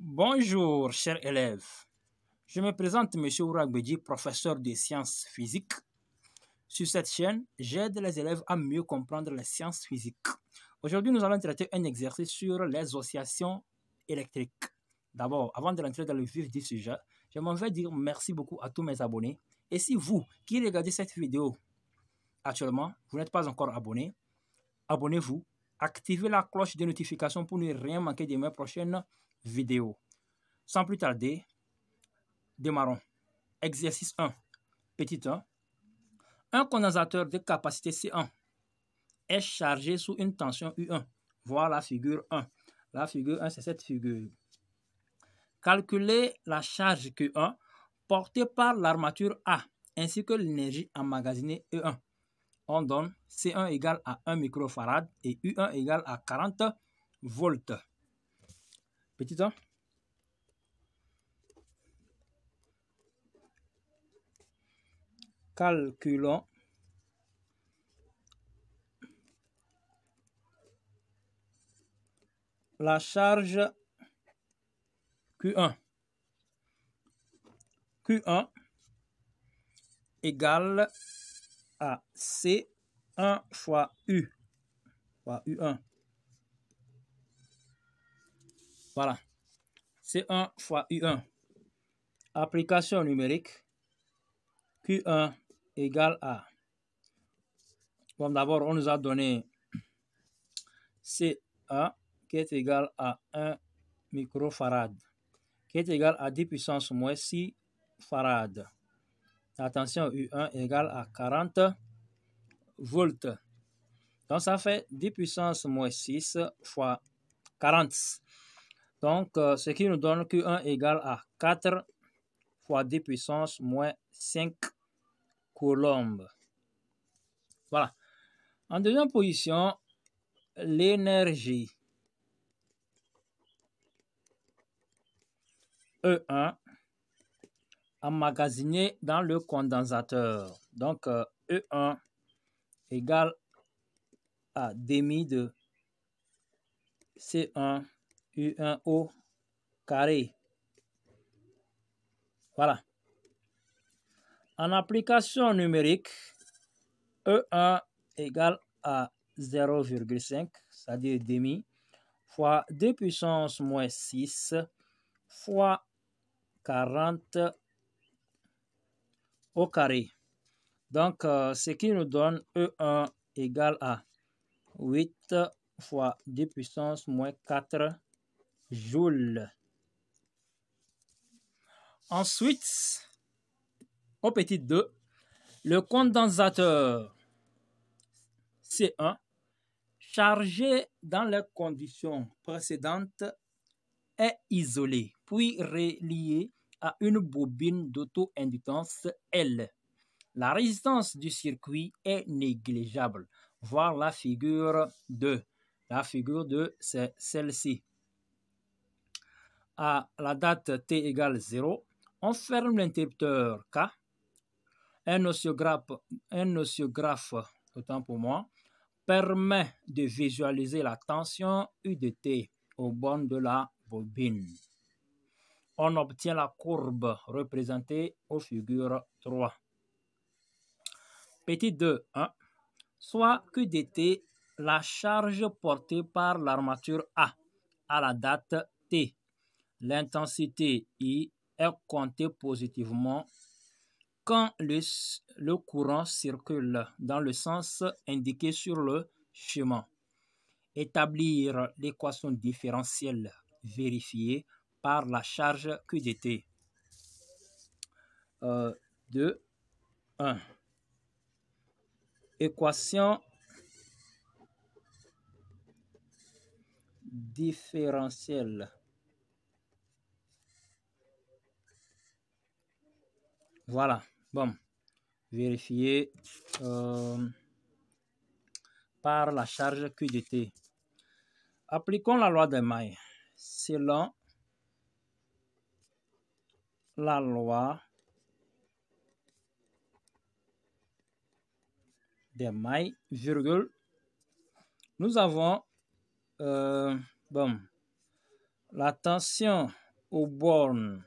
Bonjour, chers élèves. Je me présente, M. Ouragbedji, professeur de sciences physiques. Sur cette chaîne, j'aide les élèves à mieux comprendre les sciences physiques. Aujourd'hui, nous allons traiter un exercice sur les oscillations électriques. D'abord, avant de rentrer dans le vif du sujet, j'aimerais dire merci beaucoup à tous mes abonnés. Et si vous, qui regardez cette vidéo actuellement, vous n'êtes pas encore abonné, abonnez-vous, activez la cloche de notification pour ne rien manquer de mes prochaines vidéos. Sans plus tarder, démarrons. Exercice 1, petit 1. Un condensateur de capacité C1 est chargé sous une tension U1. Voilà la figure 1. La figure 1, c'est cette figure. Calculez la charge Q1 portée par l'armature A ainsi que l'énergie emmagasinée E1. On donne C1 égale à 1 microfarad et U1 égale à 40 volts. Petit 1. Calculons la charge Q1. Q1 égale à C1 fois U, fois U1. Voilà. C1 fois U1. Application numérique. Q1 égale à... Bon, d'abord, on nous a donné C1 qui est égal à 1 microfarad, qui est égal à 10 puissance moins 6 farad. Attention, U1 égale à 40 volts. Donc, ça fait 10 puissance moins 6 fois 40. Donc, ce qui nous donne Q1 égale à 4 fois 10 puissance moins 5 coulombs. Voilà. En deuxième position, l'énergie E1 emmagasinée dans le condensateur. Donc, E1 égale à demi de C1 U1 au carré. Voilà. En application numérique, E1 égale à 0,5, c'est-à-dire demi, fois 2 puissance moins 6 fois 40 au carré. Donc, ce qui nous donne E1 égale à 8 fois 10 puissance moins 4 joules. Ensuite, au petit 2, le condensateur C1 chargé dans les conditions précédentes est isolé, puis relié à une bobine d'auto-inductance L. La résistance du circuit est négligeable. Voir la figure 2. La figure 2, c'est celle-ci. À la date T égale 0, on ferme l'interrupteur K. Un oscillographe, autant pour moi, permet de visualiser la tension U de T au bord de la bobine. On obtient la courbe représentée aux figures 3. Petit 2, 1. Soit Q de T, la charge portée par l'armature A à la date T. L'intensité I est comptée positivement quand le courant circule dans le sens indiqué sur le chemin. Établir l'équation différentielle vérifiée par la charge Q de T. 2, 1. Équation différentielle. Voilà. Bon. Vérifier par la charge Q de T. Appliquons la loi de May. Selon la loi de May, virgule, nous avons la tension aux bornes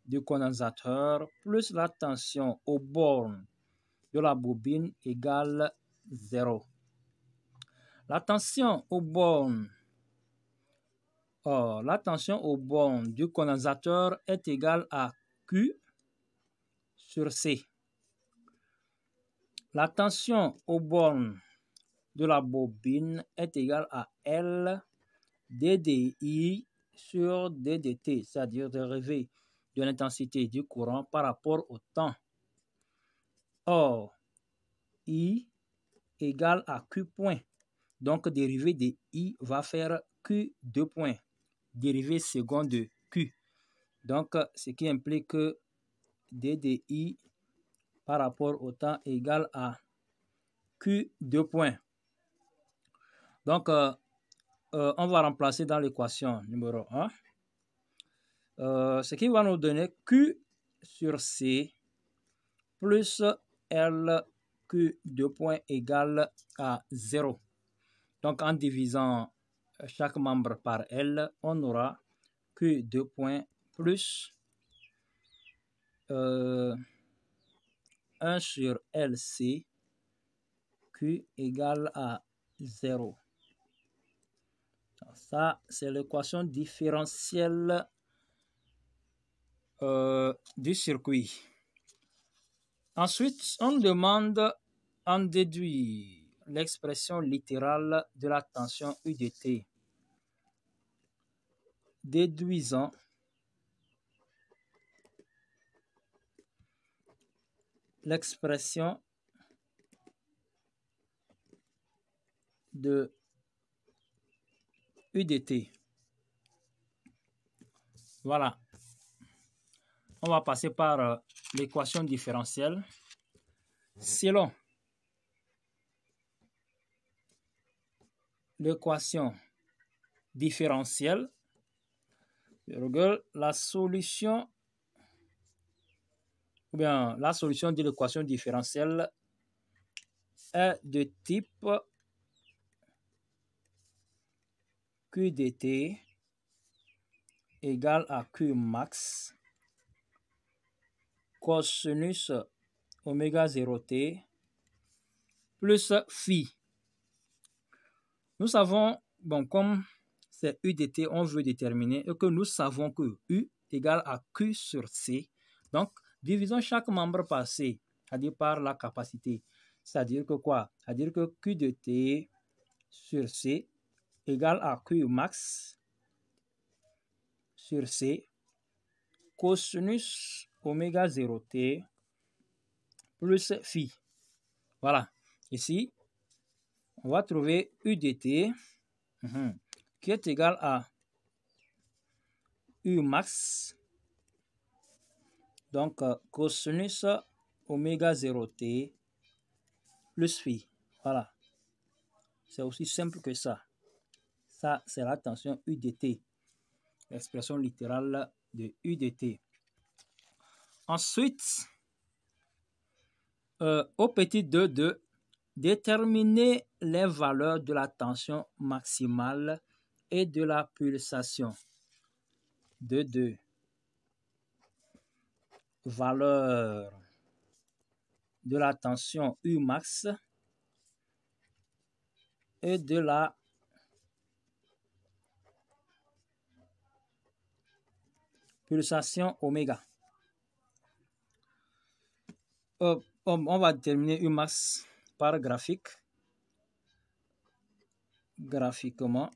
du condensateur plus la tension aux bornes de la bobine égale 0. La tension aux bornes du condensateur est égale à Q sur C. La tension aux bornes de la bobine est égale à L dDi sur ddt, c'est-à-dire dérivé de l'intensité du courant par rapport au temps. Or, I égale à Q point. Donc, dérivé de I va faire Q 2 points. Dérivé second de Q. Donc, ce qui implique que dDi par rapport au temps égale à Q 2 points. Donc, on va remplacer dans l'équation numéro 1. Ce qui va nous donner Q sur C plus L Q 2 points égale à 0. Donc, en divisant chaque membre par L, on aura Q 2 points plus 1 sur LC, Q égale à 0. Ça, c'est l'équation différentielle du circuit. Ensuite, on demande en déduire l'expression littérale de la tension UDT. Déduisons l'expression de UDT. Voilà. On va passer par l'équation différentielle. Selon l'équation différentielle, la solution de l'équation différentielle est de type QDT égale à Q max cosinus oméga 0t plus phi. Nous savons, comme c'est UDT, on veut déterminer et que nous savons que U égale à Q sur C. Donc, divisons chaque membre par C, c'est-à-dire par la capacité. C'est-à-dire que quoi? C'est-à-dire que Q de T sur C égale à Q max sur C cosinus oméga 0t plus phi. Voilà. Ici, on va trouver U de T qui est égal à U max, donc cosinus oméga 0t plus phi. Voilà. C'est aussi simple que ça. Ça, c'est la tension UDT. L'expression littérale de UDT. Ensuite, au petit 2, déterminer les valeurs de la tension maximale et de la pulsation. 2. Valeur de la tension U max et de la pulsation oméga. On va déterminer U max par graphique. Graphiquement.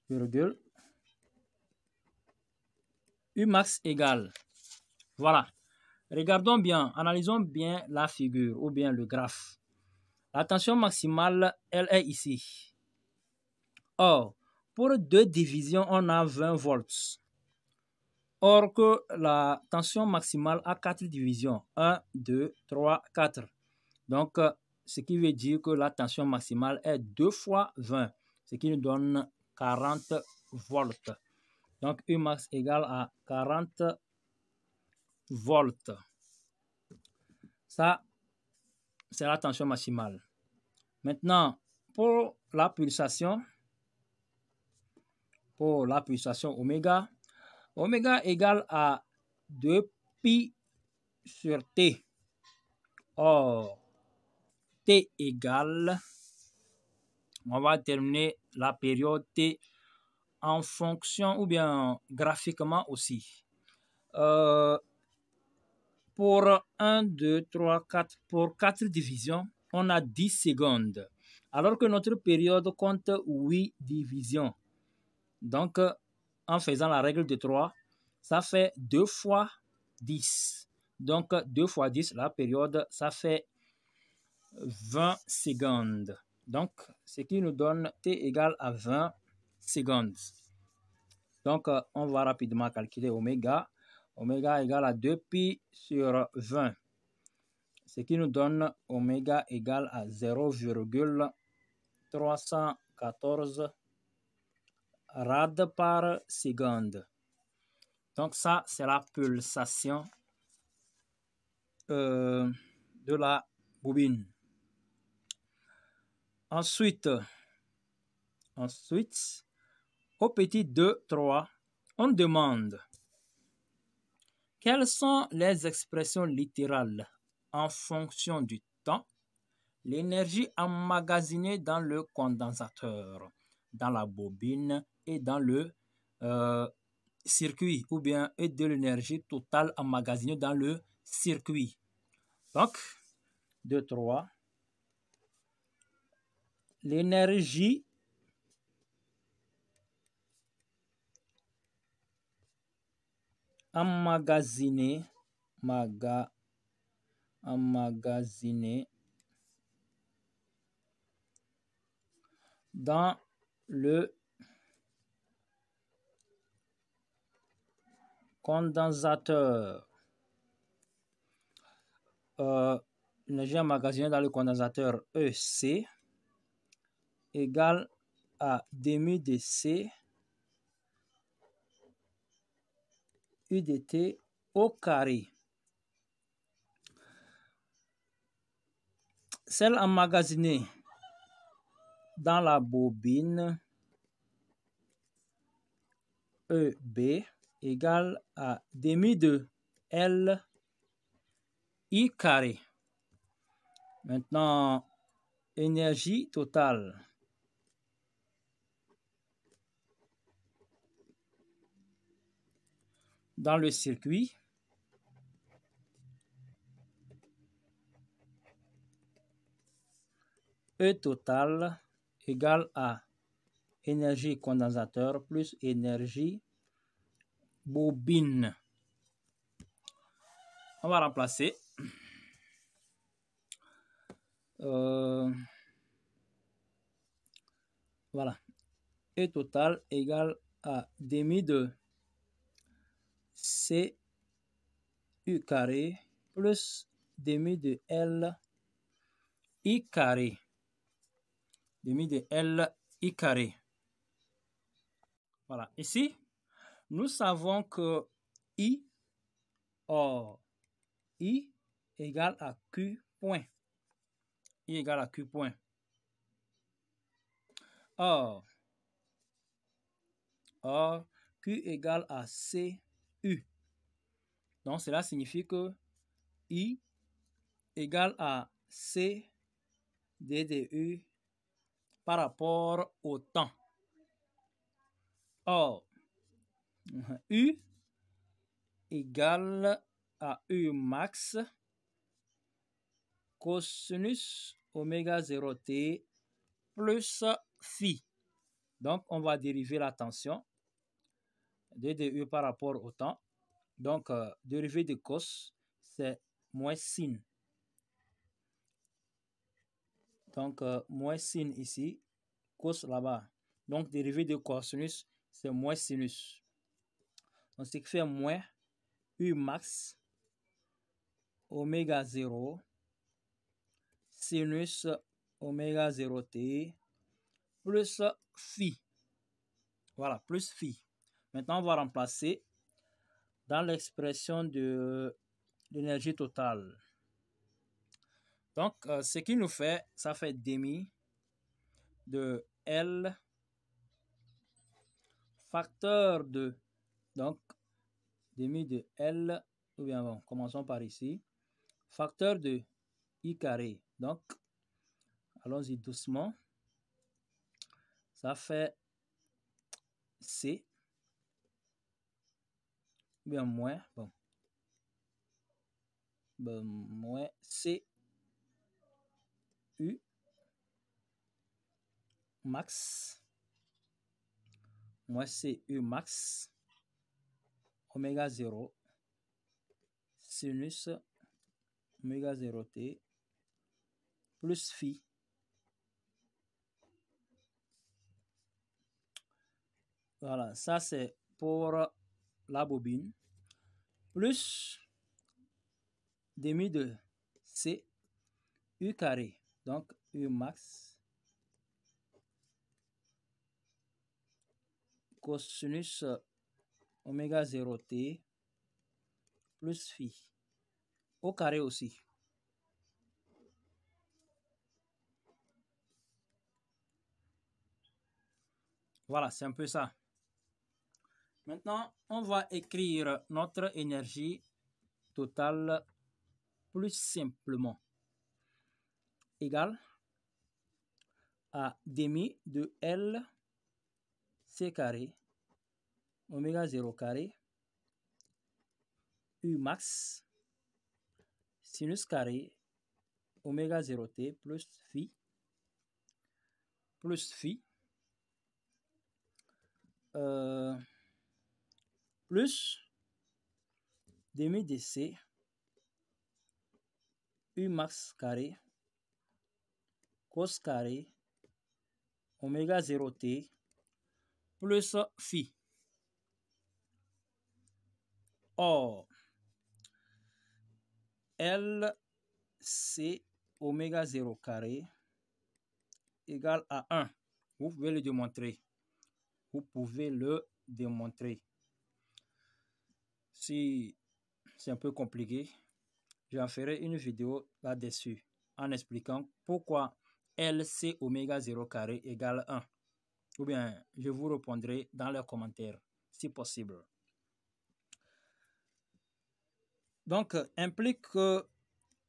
Virgule. U max égale. Voilà. Regardons bien, analysons bien la figure ou bien le graphe. La tension maximale, elle est ici. Or, pour 2 divisions, on a 20 volts. Or que la tension maximale a 4 divisions. 1, 2, 3, 4. Donc, ce qui veut dire que la tension maximale est 2 fois 20. Ce qui nous donne 40 volts. Donc, U max égale à 40 volts. Ça, c'est la tension maximale. Maintenant, pour la pulsation, pour la pulsation oméga. Oméga égale à 2 pi sur T. Or, T égale, on va terminer la période T en fonction ou bien graphiquement aussi. Pour 1, 2, 3, 4, pour 4 divisions, on a 10 secondes. Alors que notre période compte 8 divisions. Donc, en faisant la règle de 3, ça fait 2 fois 10. Donc, 2 fois 10, la période, ça fait 20 secondes. Donc, ce qui nous donne T égale à 20 secondes. Donc, on va rapidement calculer oméga. Oméga égale à 2 pi sur 20. Ce qui nous donne oméga égale à 0,314 rad par seconde. Donc, ça, c'est la pulsation de la bobine. Ensuite, au petit 2, 3, on demande quelles sont les expressions littérales en fonction du temps, l'énergie emmagasinée dans le condensateur, dans la bobine et dans le circuit, ou bien et de l'énergie totale emmagasinée dans le circuit. Donc, 2, 3, l'énergie emmagasinée dans le condensateur. L'énergie emmagasinée dans le condensateur EC égale à demi de C U de T au carré. Celle emmagasinée dans la bobine EB égale à demi de L I carré. Maintenant, énergie totale. Dans le circuit, E total égale à énergie condensateur plus énergie bobine. On va remplacer. Voilà. E total égale à demi de C U carré plus demi de L I carré. Demi de L I carré. Voilà. Ici, nous savons que I égale à Q point. I égale à Q point. Or, Q égale à CU. Donc, cela signifie que I égale à C ddu par rapport au temps. Or, U égale à U max cosinus oméga 0t plus phi. Donc, on va dériver la tension ddu par rapport au temps. Donc, dérivée de cos, c'est moins sin. Donc, moins sin ici, cos là-bas. Donc, dérivée de cosinus, c'est moins sinus. Donc, ce qui fait moins U max oméga 0 sinus oméga 0t plus phi. Voilà, plus phi. Maintenant, on va remplacer dans l'expression de l'énergie totale. Donc, ce qui nous fait, ça fait demi de L facteur de, donc, demi de L, ou bien bon, commençons par ici, facteur de I carré, donc, allons-y doucement, ça fait C, ou bien moins, bon, moins C, U, max, moins C, U max, oméga 0, sinus oméga 0 t, plus phi, voilà, ça c'est pour la bobine, plus demi de C, U carré, donc U max, cosinus oméga 0 t, plus phi, au carré aussi. Voilà, c'est un peu ça. Maintenant, on va écrire notre énergie totale plus simplement. Égale à demi de L C carré oméga 0 carré U max sinus carré oméga 0 t plus phi plus demi de C U max carré cos carré oméga 0 t plus phi. Or, L C oméga 0 carré égale à 1. Vous pouvez le démontrer. Si c'est un peu compliqué, j'en ferai une vidéo là-dessus en expliquant pourquoi LC oméga 0 carré égale 1. Ou bien, je vous répondrai dans les commentaires, si possible. Donc, implique que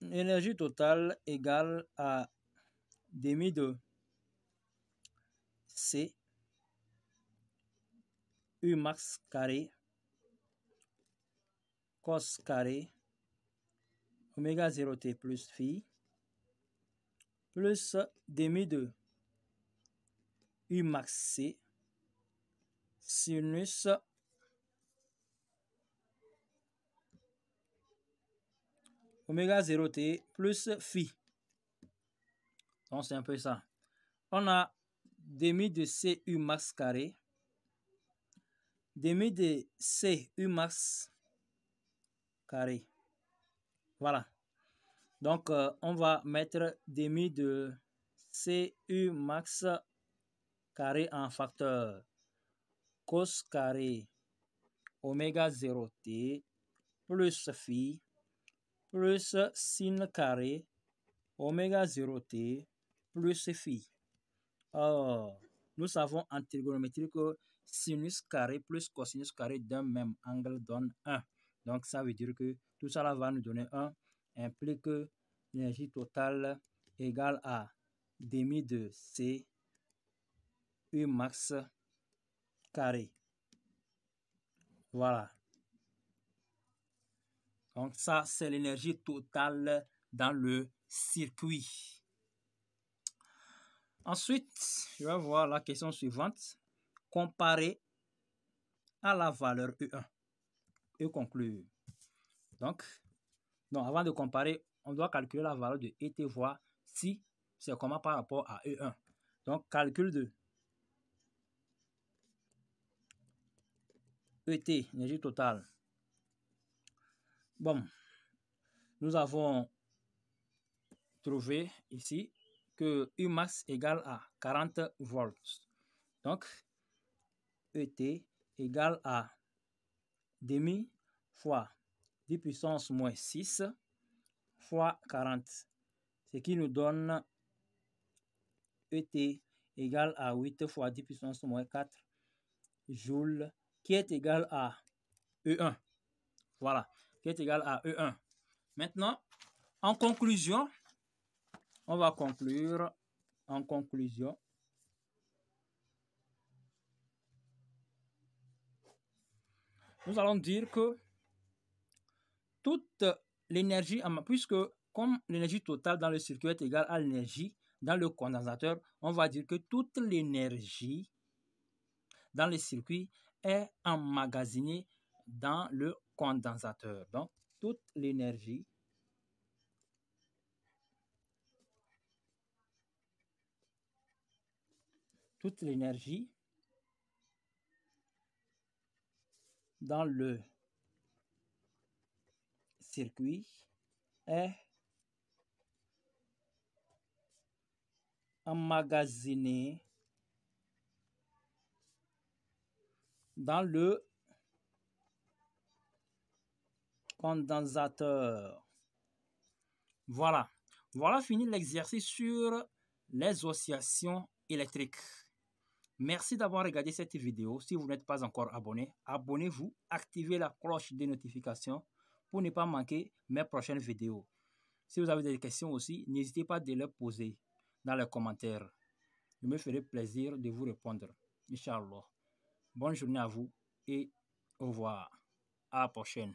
l'énergie totale égale à demi de C U max carré cos carré oméga 0 t plus phi plus demi de U max C sinus oméga 0 t plus phi. Donc c'est un peu ça. On a demi de C U max carré, demi de C U max carré. Voilà. Donc on va mettre demi de C U max carré en facteur cos carré oméga 0 t plus phi plus sin carré oméga 0 t plus phi. Or, nous savons en trigonométrie que sinus carré plus cosinus carré d'un même angle donne 1. Donc, ça veut dire que tout ça là va nous donner 1, implique que l'énergie totale égale à demi de C U max carré. Voilà. Donc, ça, c'est l'énergie totale dans le circuit. Ensuite, je vais voir la question suivante. Comparer à la valeur E1 et conclure. Donc, avant de comparer, on doit calculer la valeur de ET, voir si c'est comment par rapport à E1. Donc, calcul de ET, énergie totale. Bon, nous avons trouvé ici que U max égale à 40 volts. Donc, ET égale à demi fois 10 puissance moins 6 fois 40, ce qui nous donne ET égale à 8 fois 10 puissance moins 4 joules qui est égal à E1. Voilà, qui est égal à E1. Maintenant, en conclusion, on va conclure en conclusion. Nous allons dire que toute l'énergie, puisque comme l'énergie totale dans le circuit est égale à l'énergie dans le condensateur, on va dire que toute l'énergie dans le circuit est emmagasinée dans le condensateur. Donc, toute l'énergie dans le circuit est emmagasinée dans le condensateur. Voilà. Voilà fini l'exercice sur les oscillations électriques. Merci d'avoir regardé cette vidéo. Si vous n'êtes pas encore abonné, abonnez-vous, activez la cloche de notification pour ne pas manquer mes prochaines vidéos. Si vous avez des questions aussi, n'hésitez pas à les poser dans les commentaires. Je me ferai plaisir de vous répondre. Inch'Allah. Bonne journée à vous et au revoir. À la prochaine.